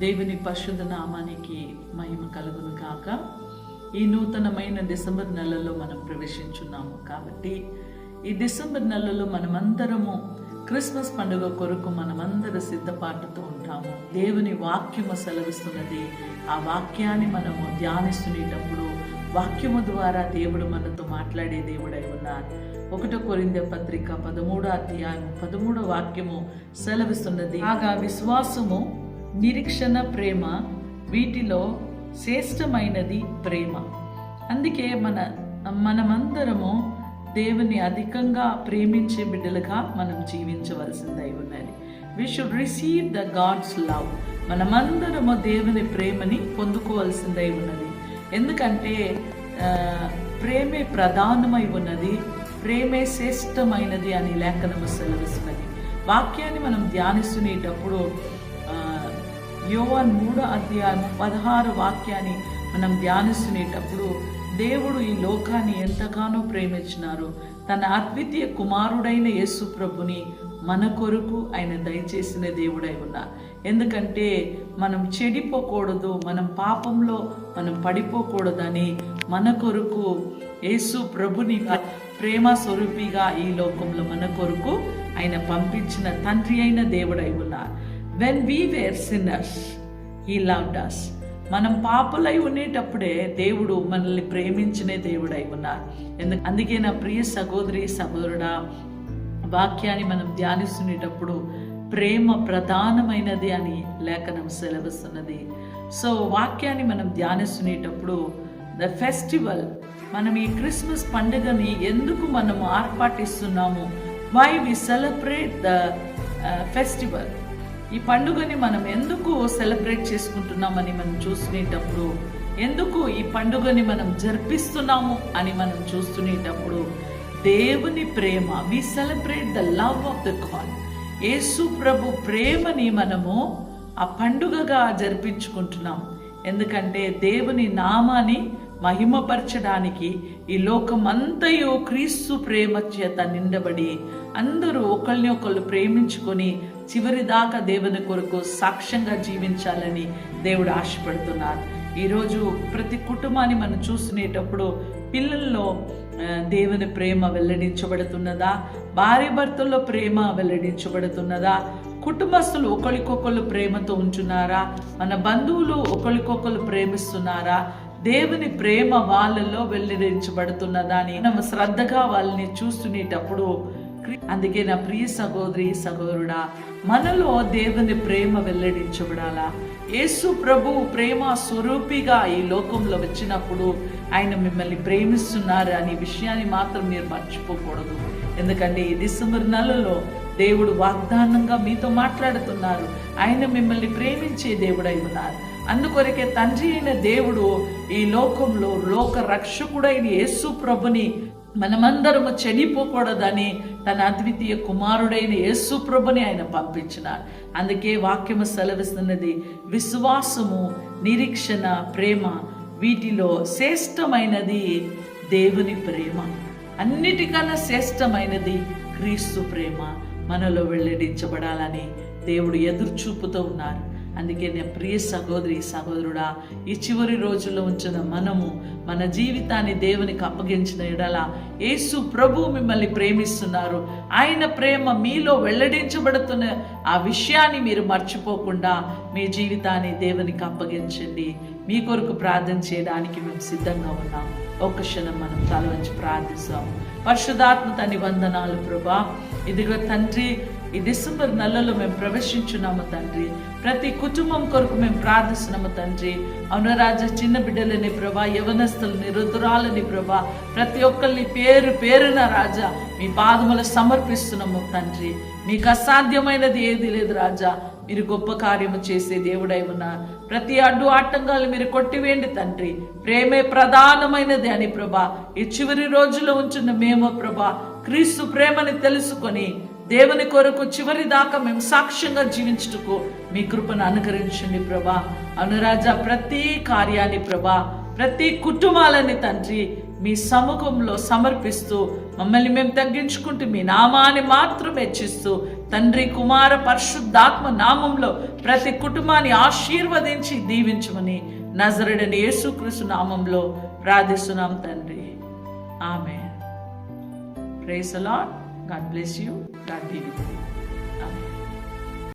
దేవుని పరిశుద్ధ నామానికి మహిమ కలుగును కాక. ఈ నూతనమైన డిసెంబర్ నెలలో మనం ప్రవేశించున్నాము కాబట్టి ఈ డిసెంబర్ నెలలో మనమందరము క్రిస్మస్ పండుగ కొరకు మనమందరం సిద్ధపాటుతో ఉంటాము. దేవుని వాక్యము సెలవిస్తున్నది. ఆ వాక్యాన్ని మనము ధ్యానిస్తునేటప్పుడు వాక్యము ద్వారా దేవుడు మనతో మాట్లాడే దేవుడై ఉన్నారు. 1 కొరింథీ పత్రిక 13వ అధ్యాయం 13వ వాక్యము సెలవిస్తున్నది, కాగా విశ్వాసము, నిరీక్షణ, ప్రేమ, వీటిలో శ్రేష్టమైనది ప్రేమ. అందుకే మనమందరము దేవుని అధికంగా ప్రేమించే బిడ్డలుగా మనం జీవించవలసిందై ఉన్నది. We should receive the God's love. మనమందరము దేవుని ప్రేమని పొందుకోవాల్సిందై ఉన్నది. ఎందుకంటే ప్రేమే ప్రధానమై ఉన్నది, ప్రేమే శ్రేష్టమైనది అని లేఖనము సెలవిస్తున్నది. వాక్యాన్ని మనం ధ్యానిస్తునేటప్పుడు యోవాను 3వ అధ్యాయం 16 వాక్యాన్ని మనం ధ్యానిస్తునేటప్పుడు దేవుడు ఈ లోకాన్ని ఎంతగానో ప్రేమించినారు, తన అద్వితీయ కుమారుడైన యేసు ప్రభుని మన కొరకు ఆయన దయచేసిన దేవుడై ఉన్నారు. ఎందుకంటే మనం చెడిపోకూడదు, మనం పాపంలో మనం పడిపోకూడదని మన కొరకు యేసు ప్రభుని ప్రేమ స్వరూపిగా ఈ లోకంలో మన కొరకు ఆయన పంపించిన తండ్రి అయిన దేవుడై ఉన్నారు. When we were sinners he loved us. మనం పాపులై ఉండేటప్పుడే దేవుడు మనల్ని ప్రేమించిన దేవుడై ఉన్నారు. అందుకే నా ప్రియ సహోదరి సహోదరుడా, వాక్యాన్ని మనం ధ్యానిస్తునేటప్పుడు ప్రేమ ప్రధానమైనది అని లేఖనం సెలవిస్తున్నది. సో వాక్యాన్ని మనం ధ్యానిస్తునేటప్పుడు ద ఫెస్టివల్, మనం ఈ క్రిస్మస్ పండుగని ఎందుకు మనము ఆర్పాటిస్తున్నాము, why we celebrate the festival, ఈ పండుగని మనం ఎందుకు సెలబ్రేట్ చేసుకుంటున్నామని మనం చూస్తునేటప్పుడు, ఎందుకు ఈ పండుగని మనం జరిపిస్తున్నాము అని మనం చూస్తునేటప్పుడు దేవుని ప్రేమ, we celebrate the love of the god. Yesu ప్రభు ప్రేమని మనము ఆ పండుగగా జరిపించుకుంటున్నాం. ఎందుకంటే దేవుని నామాన్ని మహిమపరచడానికి ఈ లోకమంతయు క్రీస్తు ప్రేమ చేత నిండబడి అందరూ ఒకరిని ఒకళ్ళు ప్రేమించుకొని చివరి దాకా దేవుని కొరకు సాక్ష్యంగా జీవించాలని దేవుడు ఆశపడుతున్నారు. ఈరోజు ప్రతి కుటుంబాన్ని మనం చూసుకునేటప్పుడు పిల్లల్లో దేవుని ప్రేమ వెల్లడించబడుతున్నదా, భార్య భర్తల్లో ప్రేమ వెల్లడించబడుతున్నదా, కుటుంబస్తులు ఒకరికొకరు ప్రేమతో ఉంటున్నారా, మన బంధువులు ఒకరికొకరు ప్రేమిస్తున్నారా, దేవుని ప్రేమ వాళ్ళలో వెల్లడించబడుతున్నదా అని మనం శ్రద్ధగా వాళ్ళని చూస్తునేటప్పుడు, అందుకే నా ప్రియ సహోదరి సహోదరుడా, మనలో దేవుని ప్రేమ వెల్లడించబడాలా. యేసు ప్రభు ప్రేమ స్వరూపిగా ఈ లోకంలో వచ్చినప్పుడు ఆయన మిమ్మల్ని ప్రేమిస్తున్నారు అనే విషయాన్ని మాత్రం మీరు మర్చిపోకూడదు. ఎందుకంటే ఈ డిసెంబర్ నెలలో దేవుడు వాగ్దానంగా మీతో మాట్లాడుతున్నారు. ఆయన మిమ్మల్ని ప్రేమించే దేవుడై ఉన్నారు. అందుకొరకే తండ్రి అయిన దేవుడు ఈ లోకంలో లోక రక్షకుడైన యేసు ప్రభుని మనమందరము చెడిపోకూడదని తన అద్వితీయ కుమారుడైన యేసు ప్రభుని ఆయన పంపించినారు. అందుకే వాక్యము సెలవిస్తున్నది, విశ్వాసము, నిరీక్షణ, ప్రేమ, వీటిలో శ్రేష్టమైనది దేవుని ప్రేమ. అన్నిటికన్నా శ్రేష్టమైనది క్రీస్తు ప్రేమ మనలో వెల్లడించబడాలని దేవుడు ఎదురుచూపుతూ ఉన్నారు. అందుకే నా ప్రియ సహోదరి సహోదరుడా, ఈ చివరి రోజుల్లో ఉంచిన మనము మన జీవితాన్ని దేవునికి అప్పగించిన ఎడల యేసు ప్రభు మిమ్మల్ని ప్రేమిస్తున్నారు. ఆయన ప్రేమ మీలో వెల్లడించబడుతున్న ఆ విషయాన్ని మీరు మర్చిపోకుండా మీ జీవితాన్ని దేవునికి అప్పగించండి. మీ కొరకు ప్రార్థన చేయడానికి మేము సిద్ధంగా ఉన్నాం. ఒక్క క్షణం మనం తల వంచి ప్రార్థిస్తాం. పరిశుద్ధాత్మ తండ్రి వందనాలు ప్రభా. ఇదిగో తండ్రి, ఈ డిసెంబర్ నెలలో మేము ప్రవేశించున్నాము తండ్రి. ప్రతి కుటుంబం కొరకు మేము ప్రార్థిస్తున్నాము తండ్రి. అవును రాజా, చిన్న బిడ్డలని ప్రభా, యవనస్తులని, రుద్రాలని ప్రభా, ప్రతి ఒక్కరిని పేరు పేరున రాజా మీ పాదములు సమర్పిస్తున్నాము తండ్రి. మీకు అసాధ్యమైనది ఏది లేదు రాజా. మీరు గొప్ప కార్యము చేసే దేవుడై ఉన్నారు. ప్రతి అడ్డు ఆటంకాలు మీరు కొట్టివేయండి తండ్రి. ప్రేమే ప్రధానమైనది అని ప్రభా ఈ చివరి రోజుల్లో ఉంచిన మేము ప్రభా క్రీస్తు ప్రేమని తెలుసుకొని దేవుని కొరకు చివరి దాకా మేము సాక్ష్యంగా జీవించుటకు మీ కృపను అనుగ్రహించండి ప్రభా. అనురాజా, ప్రతి కార్యాన్ని ప్రభా, ప్రతి కుటుంబాలని తండ్రి మీ సముఖంలో సమర్పిస్తూ మమ్మల్ని మేము తగ్గించుకుంటూ మీ నామాన్ని మాత్రం హెచ్చిస్తూ తండ్రి, కుమార, పరిశుద్ధాత్మ నామంలో ప్రతి కుటుంబాన్ని ఆశీర్వదించి దీవించమని నజరేయుడైన యేసుక్రీస్తు నామంలో ప్రార్థిస్తున్నాం తండ్రి. ఆమేన్. Praise the lord. God bless you. God be with you.